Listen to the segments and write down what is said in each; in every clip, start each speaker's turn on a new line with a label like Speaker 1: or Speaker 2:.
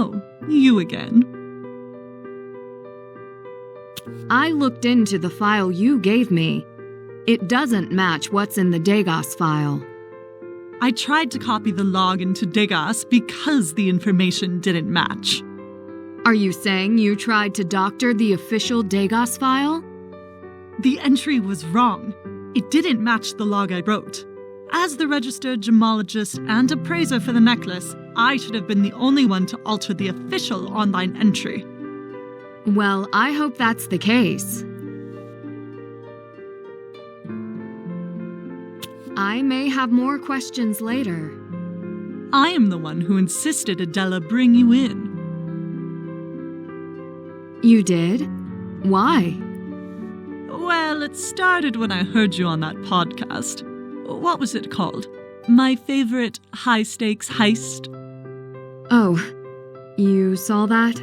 Speaker 1: Oh, you again.
Speaker 2: I looked into the file you gave me. It doesn't match what's in the DEGAS file.
Speaker 1: I tried to copy the log into DEGAS because the information didn't match.
Speaker 2: Are you saying you tried to doctor the official DEGAS file?
Speaker 1: The entry was wrong. It didn't match the log I wrote. As the registered gemologist and appraiser for the necklace, I should have been the only one to alter the official online entry.
Speaker 2: Well, I hope that's the case. I may have more questions later.
Speaker 1: I am the one who insisted Adela bring you in.
Speaker 2: You did? Why?
Speaker 1: Well, it started when I heard you on that podcast. What was it called? My favorite high-stakes heist?
Speaker 2: Oh, you saw that?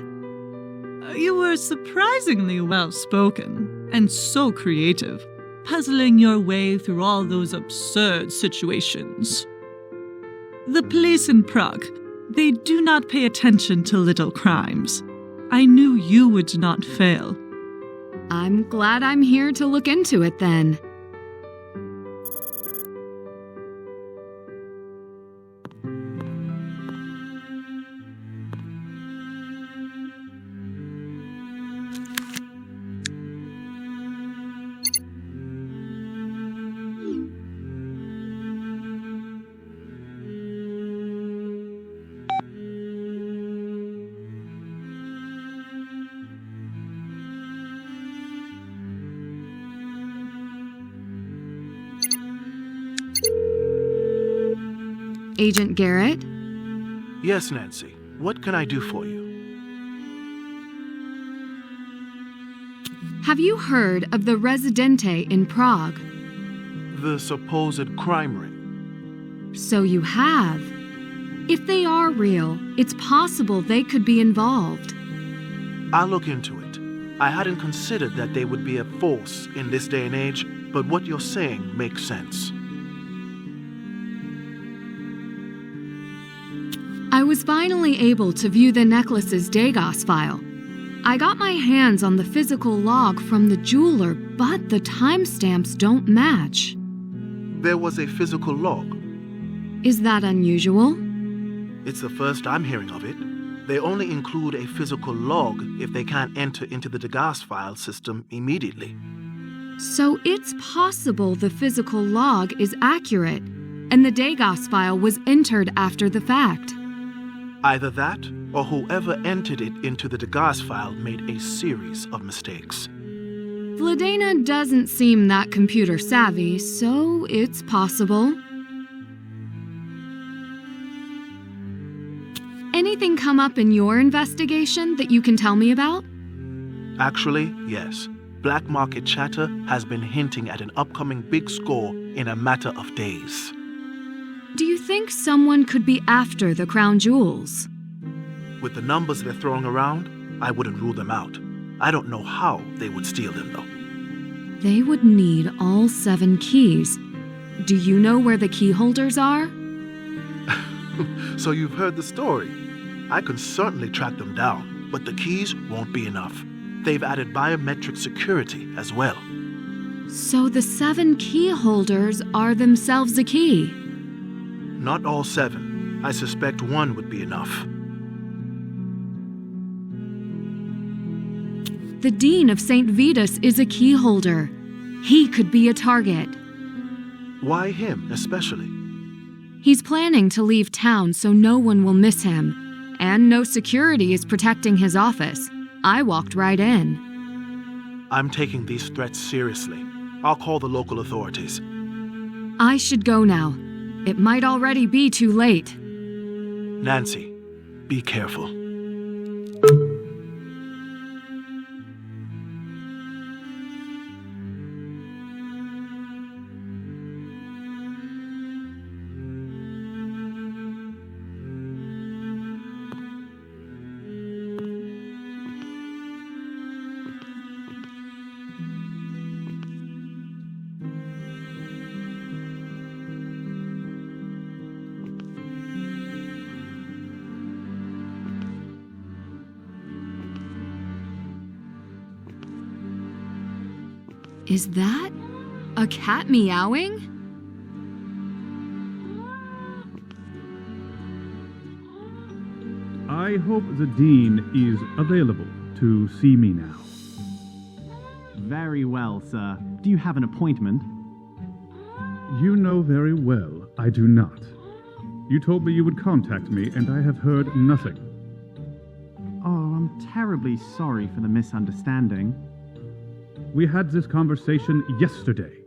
Speaker 1: You were surprisingly well-spoken and so creative, puzzling your way through all those absurd situations. The police in Prague, they do not pay attention to little crimes. I knew you would not fail.
Speaker 2: I'm glad I'm here to look into it then. Agent Garrett?
Speaker 3: Yes, Nancy. What can I do for you?
Speaker 2: Have you heard of the Residente in Prague?
Speaker 3: The supposed crime ring.
Speaker 2: So you have. If they are real, it's possible they could be involved.
Speaker 3: I'll look into it. I hadn't considered that they would be a force in this day and age, but what you're saying makes sense.
Speaker 2: I was finally able to view the necklace's DEGAS file. I got my hands on the physical log from the jeweler, but the timestamps don't match.
Speaker 3: There was a physical log.
Speaker 2: Is that unusual?
Speaker 3: It's the first I'm hearing of it. They only include a physical log if they can't enter into the DEGAS file system immediately.
Speaker 2: So it's possible the physical log is accurate, and the DEGAS file was entered after the fact.
Speaker 3: Either that, or whoever entered it into the DEGAS file made a series of mistakes.
Speaker 2: Vladena doesn't seem that computer savvy, so it's possible. Anything come up in your investigation that you can tell me about?
Speaker 3: Actually, yes. Black market chatter has been hinting at an upcoming big score in a matter of days.
Speaker 2: Do you think someone could be after the crown jewels?
Speaker 3: With the numbers they're throwing around, I wouldn't rule them out. I don't know how they would steal them, though.
Speaker 2: They would need all 7 keys. Do you know where the key holders are?
Speaker 3: So you've heard the story. I can certainly track them down, but the keys won't be enough. They've added biometric security as well.
Speaker 2: So the 7 key holders are themselves a key?
Speaker 3: Not all 7. I suspect 1 would be enough.
Speaker 2: The Dean of St. Vitus is a key holder. He could be a target.
Speaker 3: Why him, especially?
Speaker 2: He's planning to leave town so no one will miss him. And no security is protecting his office. I walked right in.
Speaker 3: I'm taking these threats seriously. I'll call the local authorities.
Speaker 2: I should go now. It might already be too late.
Speaker 3: Nancy, be careful.
Speaker 2: Is that a cat meowing?
Speaker 4: I hope the Dean is available to see me now.
Speaker 5: Very well, sir. Do you have an appointment?
Speaker 4: You know very well I do not. You told me you would contact me, and I have heard nothing.
Speaker 5: Oh, I'm terribly sorry for the misunderstanding.
Speaker 4: We had this conversation yesterday.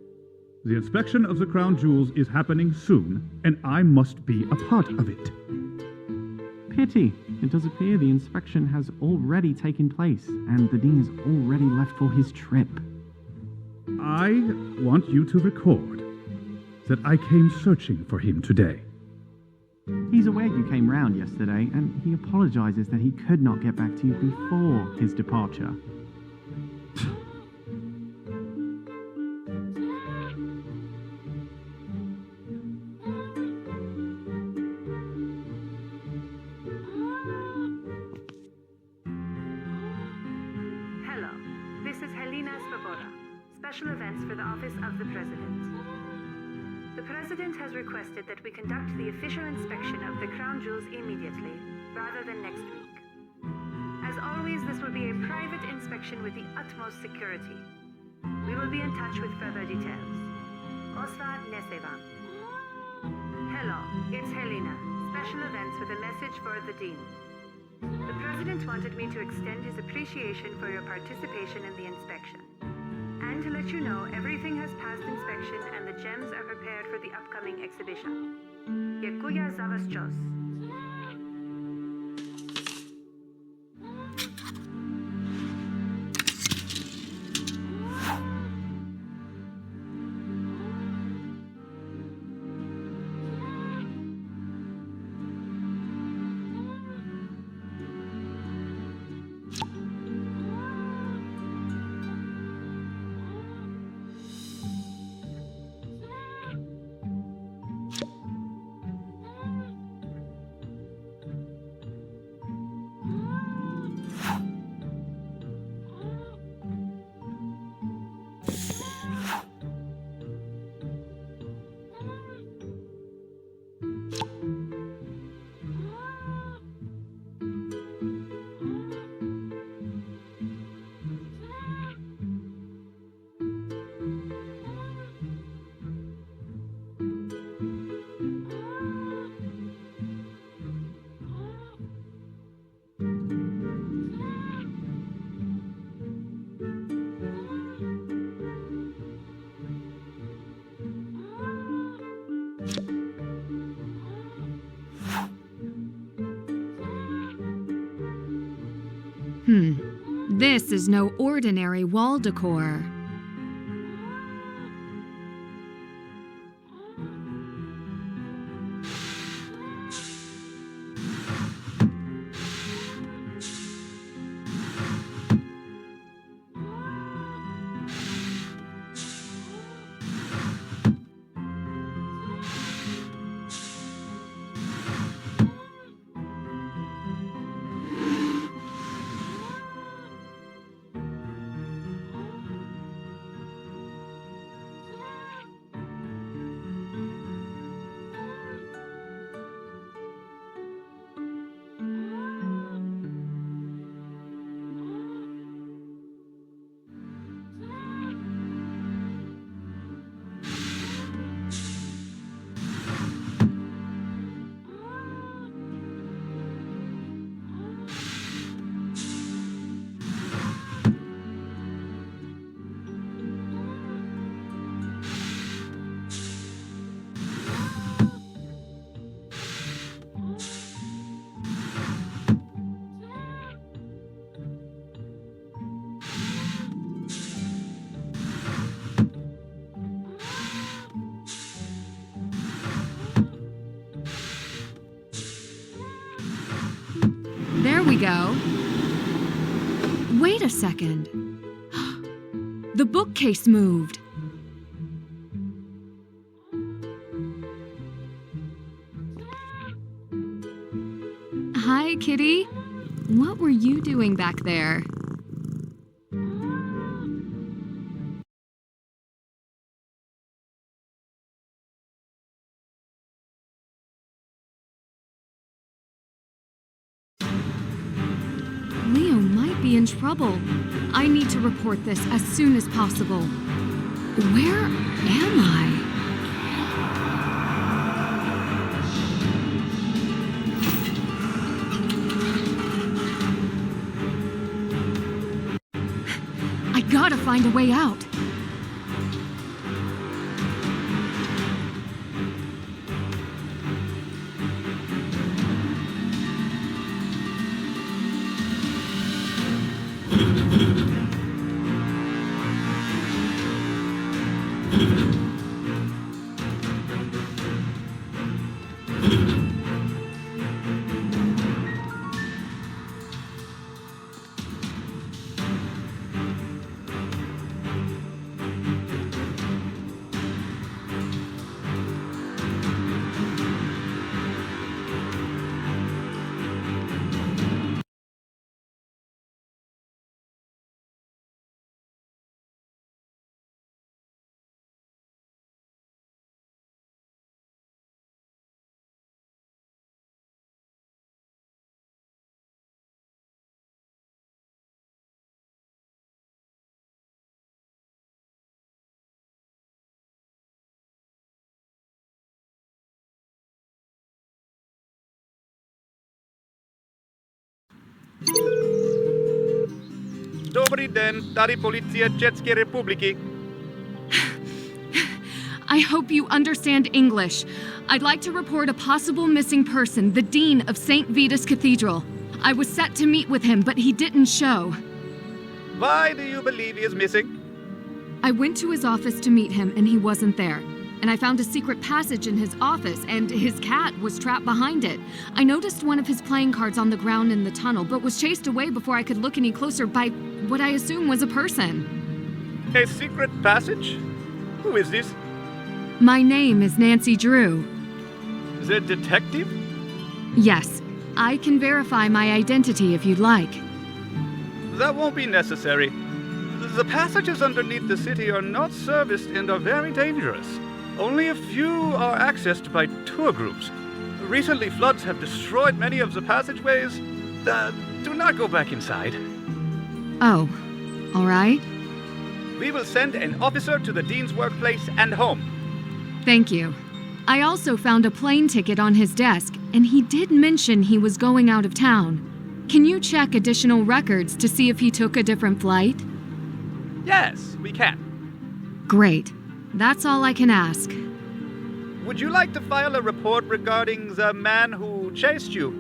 Speaker 4: The inspection of the crown jewels is happening soon, and I must be a part of it.
Speaker 5: Pity. It does appear the inspection has already taken place, and the Dean has already left for his trip.
Speaker 4: I want you to record that I came searching for him today.
Speaker 5: He's aware you came round yesterday, and he apologizes that he could not get back to you before his departure.
Speaker 6: Hello, this is Special Events for the Office of the President. The President has requested that we conduct the official inspection of the crown jewels immediately, rather than next week. As always, this will be a private inspection with the utmost security. We will be in touch with further details. Osvad Nesevan. Hello, it's Helena, Special Events with a message for the Dean. The President wanted me to extend his appreciation for your participation in the inspection. And to let you know, everything has passed inspection and the gems are prepared for the upcoming exhibition. Dziękuję za wasz czas.
Speaker 2: This is no ordinary wall decor. There we go. Wait a second. The bookcase moved. Hi, Kitty. What were you doing back there? be in trouble. I need to report this as soon as possible. Where am I? I gotta find a way out.
Speaker 7: Dobry den, tady policja České republiky.
Speaker 2: I hope you understand English. I'd like to report a possible missing person, the Dean of St. Vitus Cathedral. I was set to meet with him, but he didn't show.
Speaker 7: Why do you believe he is missing?
Speaker 2: I went to his office to meet him, and he wasn't there. And I found a secret passage in his office, and his cat was trapped behind it. I noticed one of his playing cards on the ground in the tunnel, but was chased away before I could look any closer by what I assume was a person.
Speaker 7: A secret passage? Who is this?
Speaker 2: My name is Nancy Drew.
Speaker 7: The detective?
Speaker 2: Yes, I can verify my identity if you'd like.
Speaker 7: That won't be necessary. The passages underneath the city are not serviced and are very dangerous. Only a few are accessed by tour groups. Recently, floods have destroyed many of the passageways. Do not go back inside.
Speaker 2: Oh, all right.
Speaker 7: We will send an officer to the Dean's workplace and home.
Speaker 2: Thank you. I also found a plane ticket on his desk, and he did mention he was going out of town. Can you check additional records to see if he took a different flight?
Speaker 7: Yes, we can.
Speaker 2: Great. That's all I can ask.
Speaker 7: Would you like to file a report regarding the man who chased you?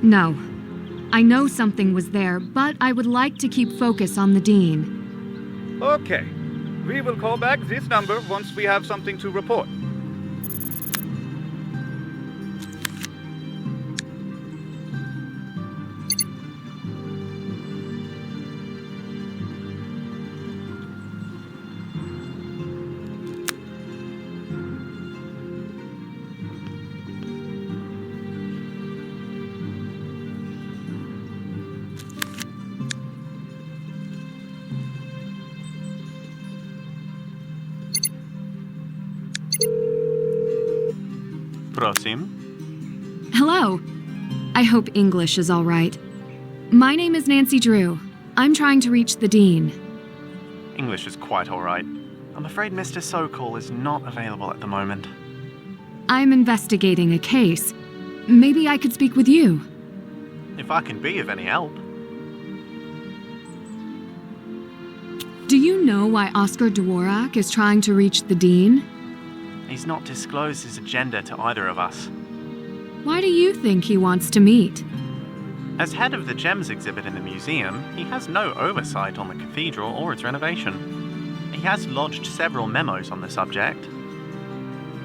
Speaker 2: No. I know something was there, but I would like to keep focus on the Dean.
Speaker 7: Okay. We will call back this number once we have something to report.
Speaker 8: Prosím.
Speaker 2: Hello. I hope English is all right. My name is Nancy Drew. I'm trying to reach the Dean.
Speaker 8: English is quite all right. I'm afraid Mr. Sokol is not available at the moment.
Speaker 2: I'm investigating a case. Maybe I could speak with you.
Speaker 8: If I can be of any help.
Speaker 2: Do you know why Oscar Dvorak is trying to reach the Dean?
Speaker 8: He's not disclosed his agenda to either of us.
Speaker 2: Why do you think he wants to meet?
Speaker 8: As head of the gems exhibit in the museum, he has no oversight on the cathedral or its renovation. He has lodged several memos on the subject.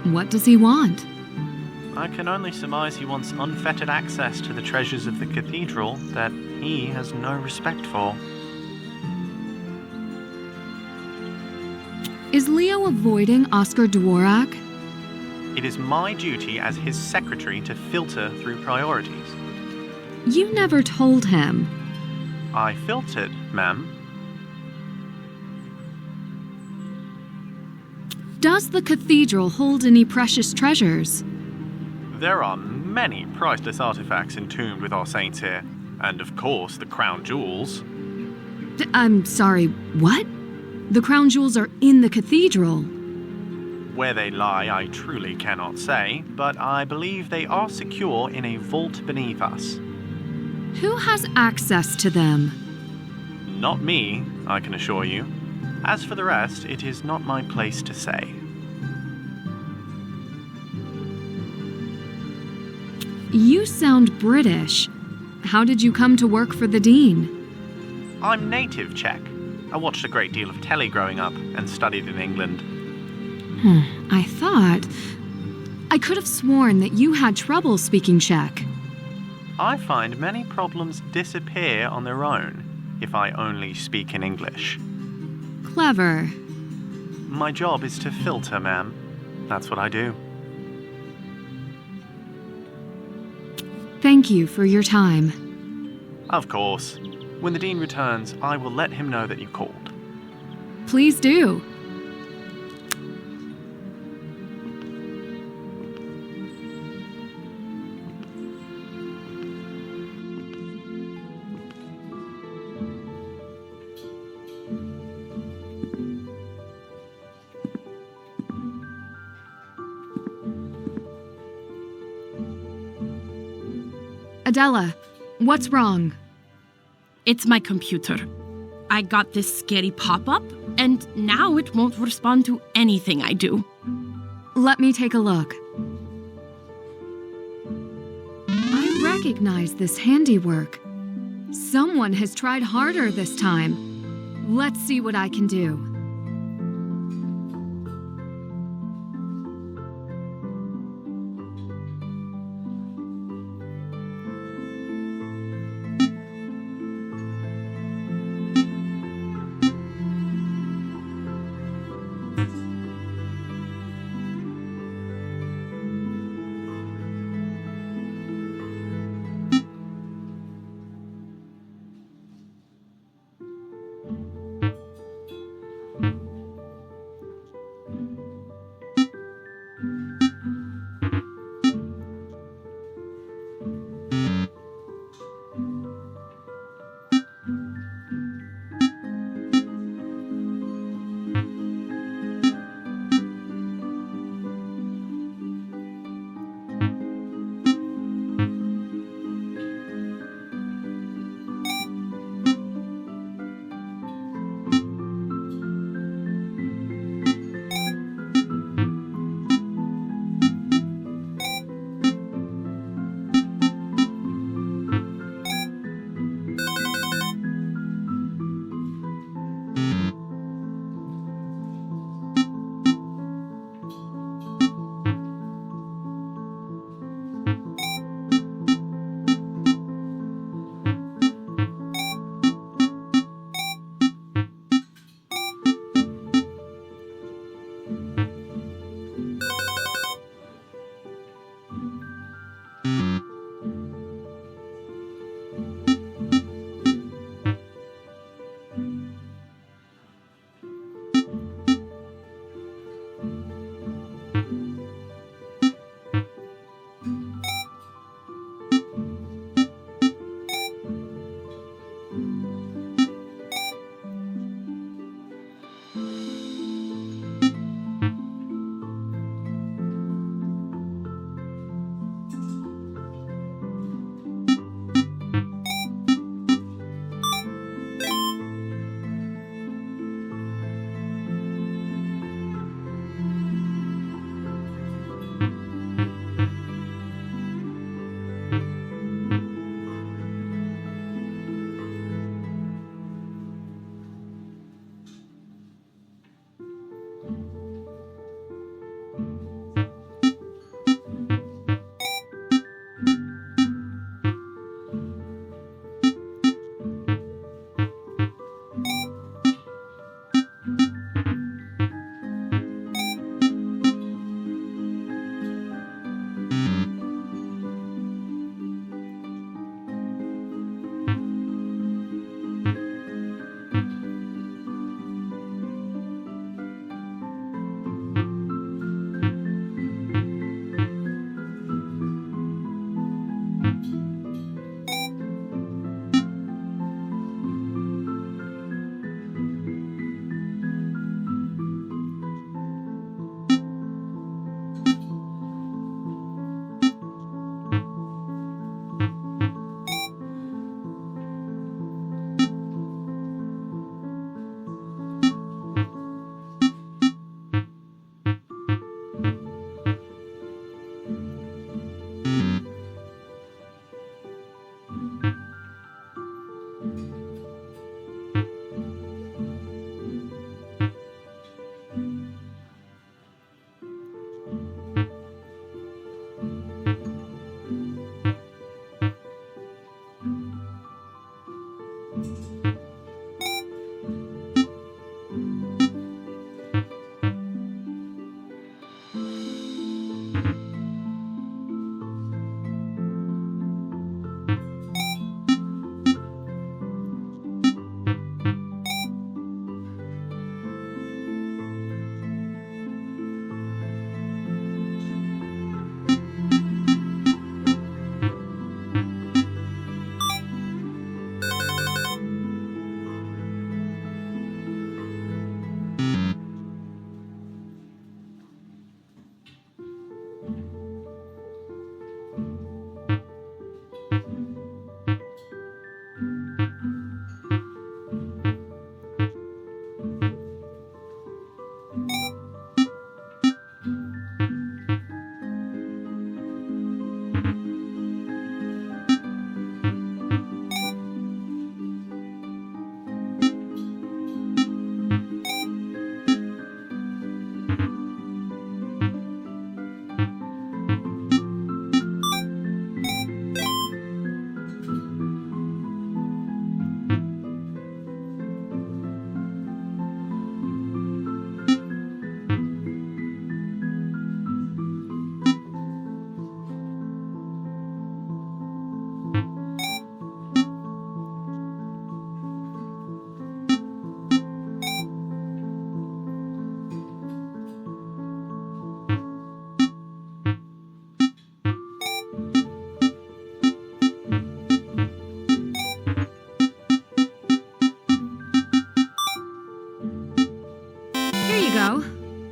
Speaker 2: What does he want?
Speaker 8: I can only surmise he wants unfettered access to the treasures of the cathedral that he has no respect for.
Speaker 2: Is Leo avoiding Oscar Dvorak?
Speaker 8: It is my duty as his secretary to filter through priorities.
Speaker 2: You never told him.
Speaker 8: I filtered, ma'am.
Speaker 2: Does the cathedral hold any precious treasures?
Speaker 8: There are many priceless artifacts entombed with our saints here, And of course, the crown jewels.
Speaker 2: I'm sorry, what? The crown jewels are in the cathedral.
Speaker 8: Where they lie, I truly cannot say, but I believe they are secure in a vault beneath us.
Speaker 2: Who has access to them?
Speaker 8: Not me, I can assure you. As for the rest, it is not my place to say.
Speaker 2: You sound British. How did you come to work for the Dean?
Speaker 8: I'm native Czech. I watched a great deal of telly growing up and studied in England.
Speaker 2: I could have sworn that you had trouble speaking Czech.
Speaker 8: I find many problems disappear on their own if I only speak in English.
Speaker 2: Clever.
Speaker 8: My job is to filter, ma'am. That's what I do.
Speaker 2: Thank you for your time.
Speaker 8: Of course. When the Dean returns, I will let him know that you called.
Speaker 2: Please do. Adela, what's wrong?
Speaker 9: It's my computer. I got this scary pop-up, and now it won't respond to anything I do.
Speaker 2: Let me take a look. I recognize this handiwork. Someone has tried harder this time. Let's see what I can do.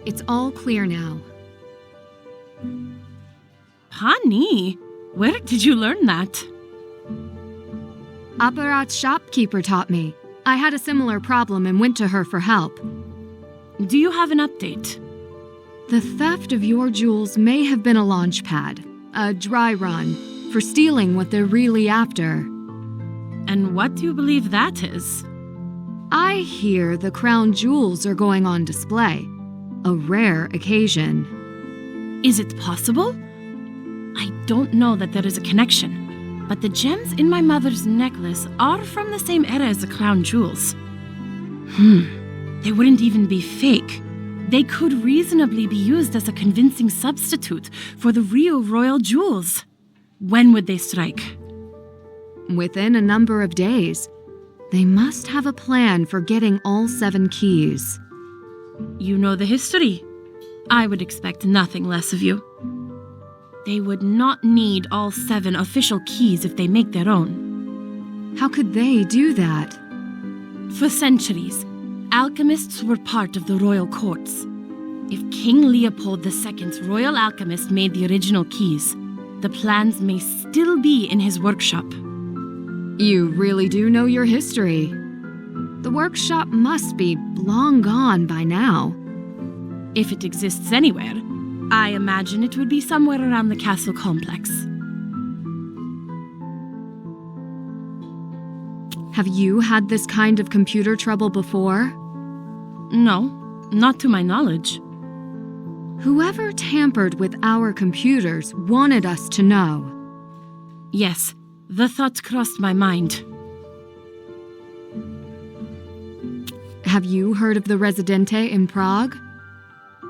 Speaker 2: It's all clear now.
Speaker 9: Pani, where did you learn that?
Speaker 2: Apparat's shopkeeper taught me. I had a similar problem and went to her for help.
Speaker 9: Do you have an update?
Speaker 2: The theft of your jewels may have been a launch pad, a dry run, for stealing what they're really after.
Speaker 9: And what do you believe that is?
Speaker 2: I hear the crown jewels are going on display. A rare occasion.
Speaker 9: Is it possible? I don't know that there is a connection, but the gems in my mother's necklace are from the same era as the crown jewels. They wouldn't even be fake. They could reasonably be used as a convincing substitute for the real royal jewels. When would they strike?
Speaker 2: Within a number of days. They must have a plan for getting all 7 keys.
Speaker 9: You know the history. I would expect nothing less of you. They would not need all 7 official keys if they make their own.
Speaker 2: How could they do that?
Speaker 9: For centuries, alchemists were part of the royal courts. If King Leopold II's royal alchemist made the original keys, the plans may still be in his workshop.
Speaker 2: You really do know your history. The workshop must be long gone by now.
Speaker 9: If it exists anywhere, I imagine it would be somewhere around the castle complex.
Speaker 2: Have you had this kind of computer trouble before?
Speaker 9: No, not to my knowledge.
Speaker 2: Whoever tampered with our computers wanted us to know.
Speaker 9: Yes, the thought crossed my mind.
Speaker 2: Have you heard of the Residente in Prague?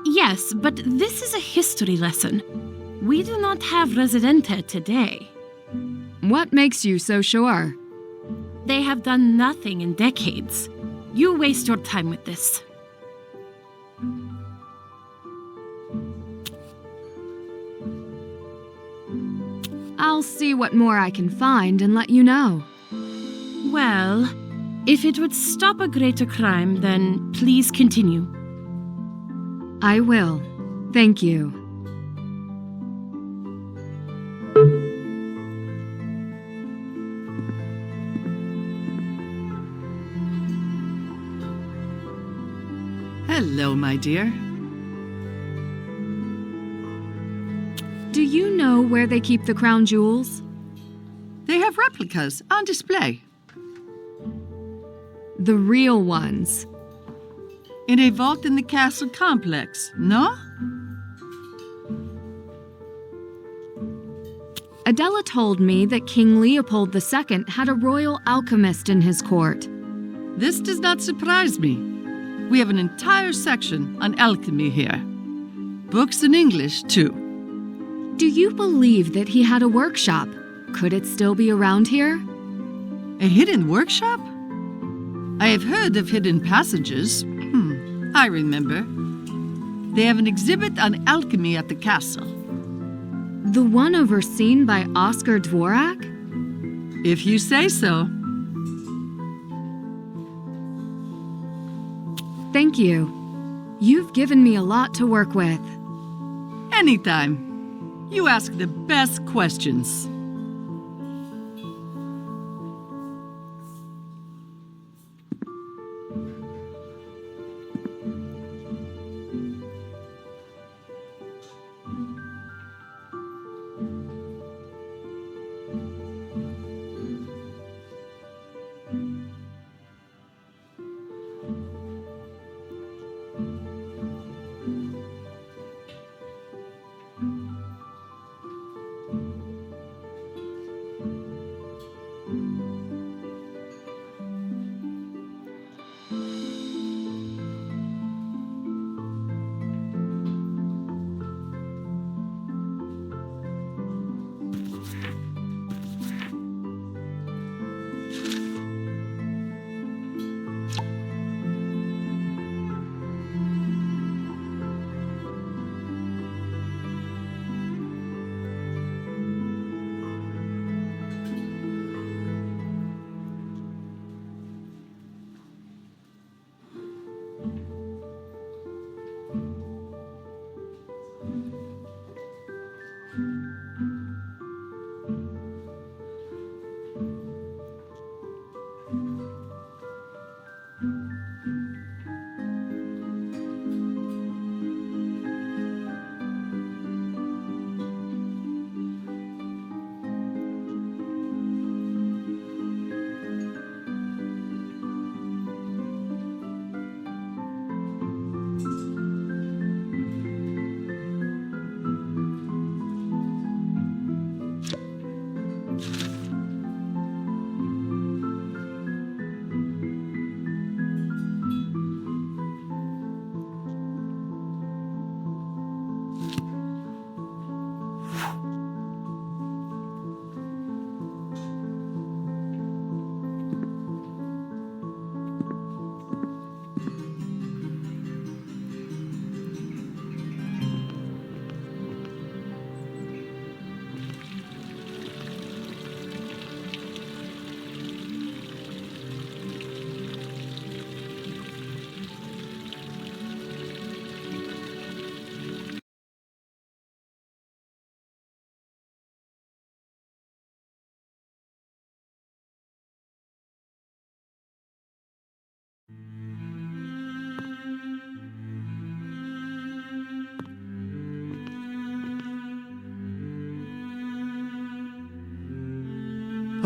Speaker 9: Yes, but this is a history lesson. We do not have Residente today.
Speaker 2: What makes you so sure?
Speaker 9: They have done nothing in decades. You waste your time with this.
Speaker 2: I'll see what more I can find and let you know.
Speaker 9: Well, if it would stop a greater crime, then please continue.
Speaker 2: I will. Thank you.
Speaker 10: Hello, my dear.
Speaker 2: Do you know where they keep the crown jewels?
Speaker 10: They have replicas on display.
Speaker 2: The real ones.
Speaker 10: In a vault in the castle complex, no?
Speaker 2: Adela told me that King Leopold II had a royal alchemist in his court.
Speaker 10: This does not surprise me. We have an entire section on alchemy here. Books in English, too.
Speaker 2: Do you believe that he had a workshop? Could it still be around here?
Speaker 10: A hidden workshop? I have heard of hidden passages. I remember. They have an exhibit on alchemy at the castle.
Speaker 2: The one overseen by Oscar Dvorak?
Speaker 10: If you say so.
Speaker 2: Thank you. You've given me a lot to work with.
Speaker 10: Anytime. You ask the best questions.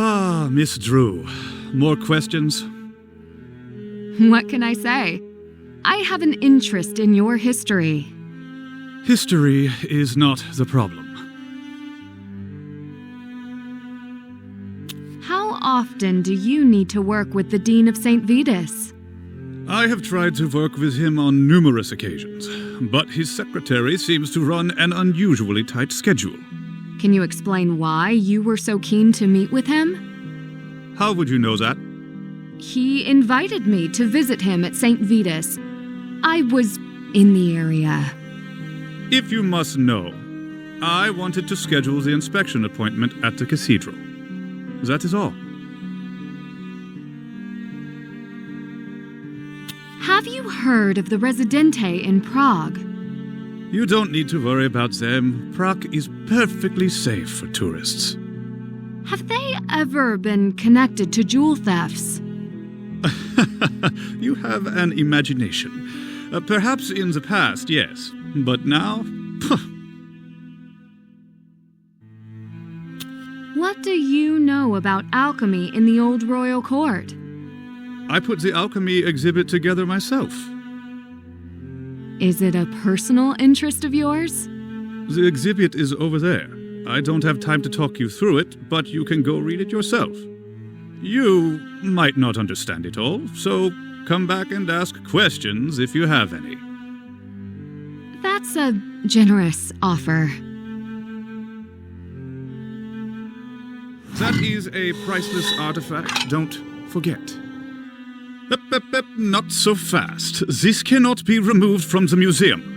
Speaker 4: Ah, Miss Drew. More questions?
Speaker 2: What can I say? I have an interest in your history.
Speaker 4: History is not the problem.
Speaker 2: How often do you need to work with the Dean of St. Vitus?
Speaker 4: I have tried to work with him on numerous occasions, but his secretary seems to run an unusually tight schedule.
Speaker 2: Can you explain why you were so keen to meet with him?
Speaker 4: How would you know that?
Speaker 2: He invited me to visit him at St. Vitus. I was in the area.
Speaker 4: If you must know, I wanted to schedule the inspection appointment at the cathedral. That is all.
Speaker 2: Have you heard of the Residente in Prague?
Speaker 4: You don't need to worry about them. Prague is perfectly safe for tourists.
Speaker 2: Have they ever been connected to jewel thefts?
Speaker 4: You have an imagination. Perhaps in the past, yes. But now?
Speaker 2: What do you know about alchemy in the old royal court?
Speaker 4: I put the alchemy exhibit together myself.
Speaker 2: Is it a personal interest of yours?
Speaker 4: The exhibit is over there. I don't have time to talk you through it, but you can go read it yourself. You might not understand it all, so come back and ask questions if you have any.
Speaker 2: That's a generous offer.
Speaker 4: That is a priceless artifact, don't forget. Not so fast. This cannot be removed from the museum.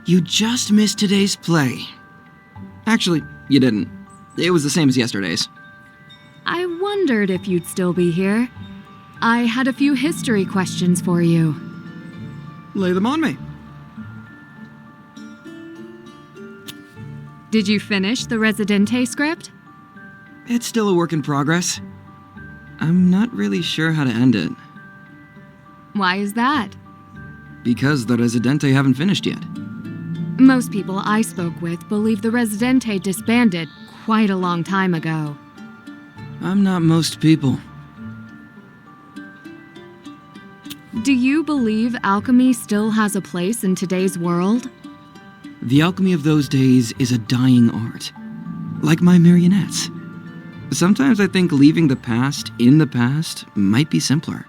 Speaker 11: You just missed today's play. Actually, you didn't. It was the same as yesterday's.
Speaker 2: I wondered if you'd still be here. I had a few history questions for you.
Speaker 11: Lay them on me.
Speaker 2: Did you finish the Residente script?
Speaker 11: It's still a work in progress. I'm not really sure how to end it.
Speaker 2: Why is that?
Speaker 11: Because the Residente haven't finished yet.
Speaker 2: Most people I spoke with believe the Residente disbanded quite a long time ago.
Speaker 11: I'm not most people.
Speaker 2: Do you believe alchemy still has a place in today's world?
Speaker 11: The alchemy of those days is a dying art. Like my marionettes. Sometimes I think leaving the past in the past might be simpler.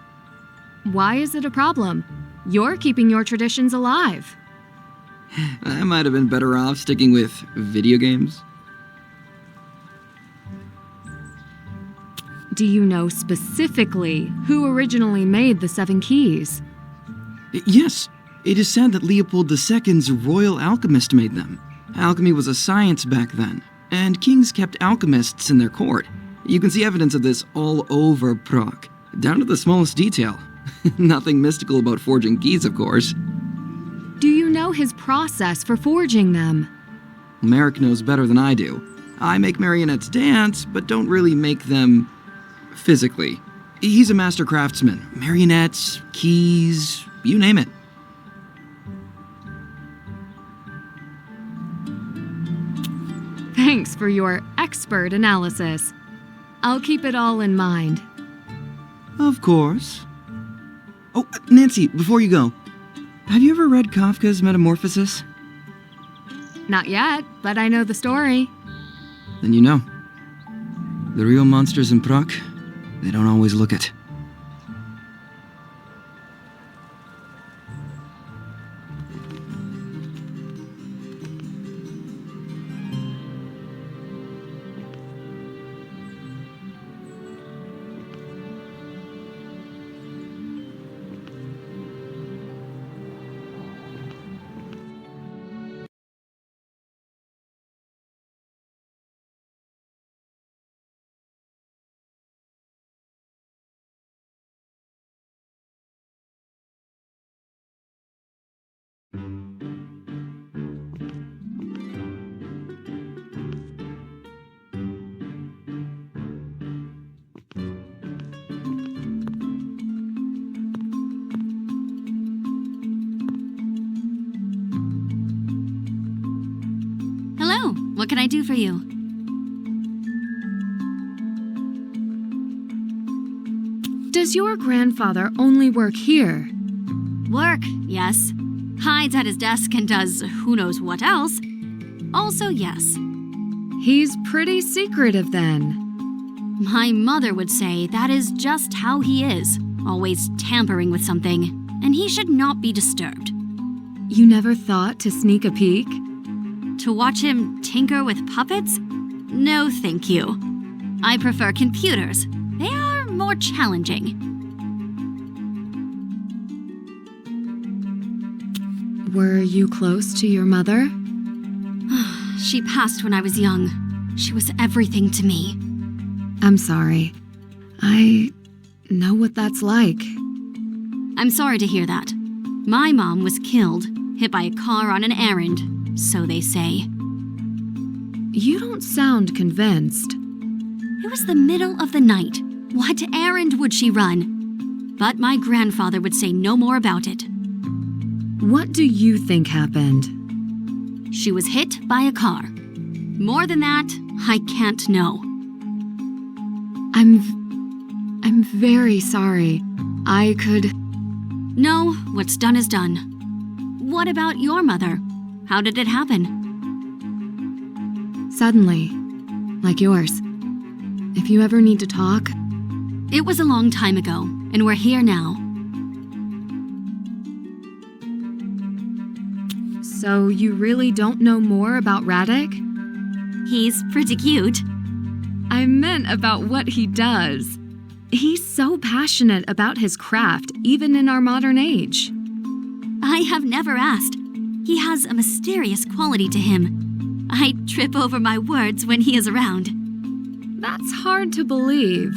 Speaker 2: Why is it a problem? You're keeping your traditions alive.
Speaker 11: I might have been better off sticking with video games.
Speaker 2: Do you know specifically who originally made the 7 keys?
Speaker 11: Yes, it is said that Leopold II's royal alchemist made them. Alchemy was a science back then, and kings kept alchemists in their court. You can see evidence of this all over Prague, down to the smallest detail. Nothing mystical about forging keys, of course.
Speaker 2: Do you know his process for forging them?
Speaker 11: Merrick knows better than I do. I make marionettes dance, but don't really make them physically. He's a master craftsman. Marionettes, keys, you name it.
Speaker 2: Thanks for your expert analysis. I'll keep it all in mind.
Speaker 11: Of course. Oh, Nancy, before you go, have you ever read Kafka's Metamorphosis?
Speaker 2: Not yet, but I know the story.
Speaker 11: Then you know. The real monsters in Prague, they don't always look it.
Speaker 12: Hello, what can I do for you?
Speaker 2: Does your grandfather only work here?
Speaker 12: Work, yes. Hides at his desk and does who knows what else. Also, yes.
Speaker 2: He's pretty secretive then.
Speaker 12: My mother would say that is just how he is, always tampering with something, and he should not be disturbed.
Speaker 2: You never thought to sneak a peek?
Speaker 12: To watch him tinker with puppets? No, thank you. I prefer computers. They are more challenging.
Speaker 2: Were you close to your mother?
Speaker 12: She passed when I was young. She was everything to me.
Speaker 2: I'm sorry. I know what that's like.
Speaker 12: I'm sorry to hear that. My mom was killed, hit by a car on an errand, so they say.
Speaker 2: You don't sound convinced.
Speaker 12: It was the middle of the night. What errand would she run? But my grandfather would say no more about it.
Speaker 2: What do you think happened?
Speaker 12: She was hit by a car. More than that, I can't know.
Speaker 2: I'm very sorry. I could...
Speaker 12: No, what's done is done. What about your mother? How did it happen?
Speaker 2: Suddenly. Like yours. If you ever need to talk...
Speaker 12: It was a long time ago, and we're here now.
Speaker 2: So you really don't know more about Radek?
Speaker 12: He's pretty cute.
Speaker 2: I meant about what he does. He's so passionate about his craft, even in our modern age.
Speaker 12: I have never asked. He has a mysterious quality to him. I trip over my words when he is around.
Speaker 2: That's hard to believe.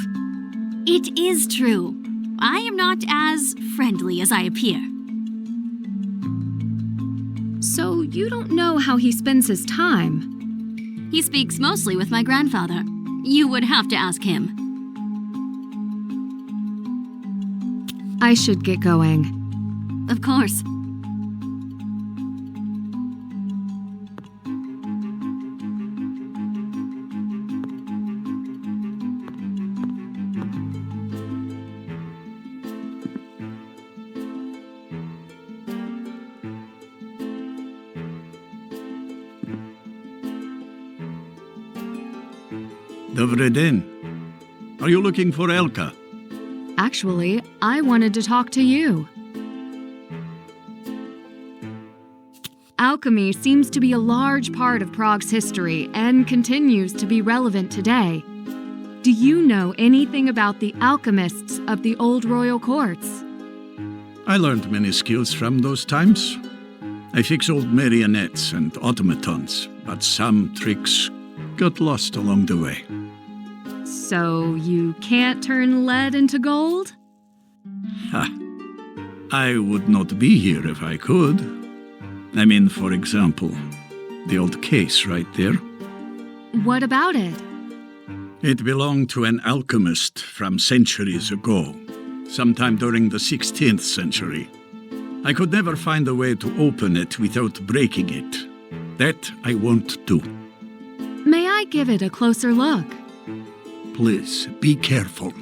Speaker 12: It is true. I am not as friendly as I appear.
Speaker 2: So you don't know how he spends his time?
Speaker 12: He speaks mostly with my grandfather. You would have to ask him.
Speaker 2: I should get going.
Speaker 12: Of course.
Speaker 13: Dobry den. Are you looking for Elka?
Speaker 2: Actually, I wanted to talk to you. Alchemy seems to be a large part of Prague's history and continues to be relevant today. Do you know anything about the alchemists of the old royal courts?
Speaker 13: I learned many skills from those times. I fix old marionettes and automatons, but some tricks got lost along the way.
Speaker 2: So you can't turn lead into gold?
Speaker 13: Ha! I would not be here if I could. I mean, for example, the old case right there.
Speaker 2: What about it?
Speaker 13: It belonged to an alchemist from centuries ago, sometime during the 16th century. I could never find a way to open it without breaking it. That I won't do.
Speaker 2: May I give it a closer look?
Speaker 13: Please, be careful.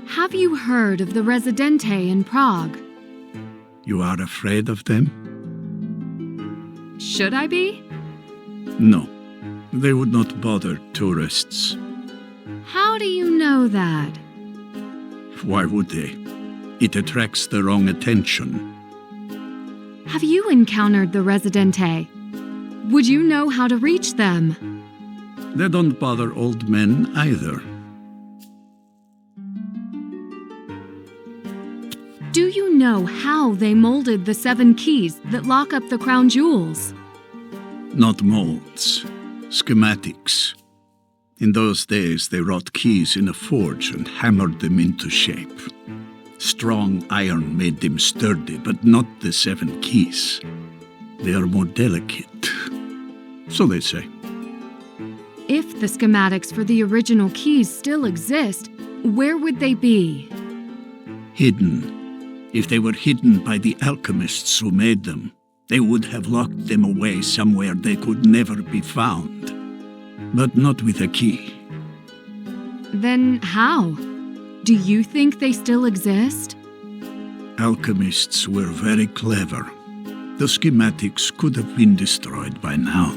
Speaker 2: Have you heard of the Residente in Prague?
Speaker 13: You are afraid of them?
Speaker 2: Should I be?
Speaker 13: No. They would not bother tourists.
Speaker 2: How do you know that?
Speaker 13: Why would they? It attracts the wrong attention.
Speaker 2: Have you encountered the Residente? Would you know how to reach them?
Speaker 13: They don't bother old men either.
Speaker 2: Do you know how they molded the 7 keys that lock up the crown jewels?
Speaker 13: Not molds. Schematics. In those days, they wrought keys in a forge and hammered them into shape. Strong iron made them sturdy, but not the 7 keys. They are more delicate. So they say.
Speaker 2: If the schematics for the original keys still exist, where would they be?
Speaker 13: Hidden. If they were hidden by the alchemists who made them, they would have locked them away somewhere they could never be found. But not with a key.
Speaker 2: Then how? Do you think they still exist?
Speaker 13: Alchemists were very clever. The schematics could have been destroyed by now.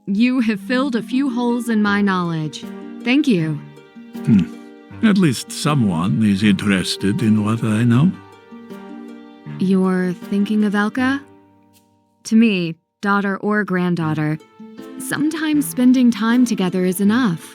Speaker 2: You have filled a few holes in my knowledge. Thank you.
Speaker 13: At least someone is interested in what I know.
Speaker 2: You're thinking of Elka? To me, daughter or granddaughter, sometimes spending time together is enough.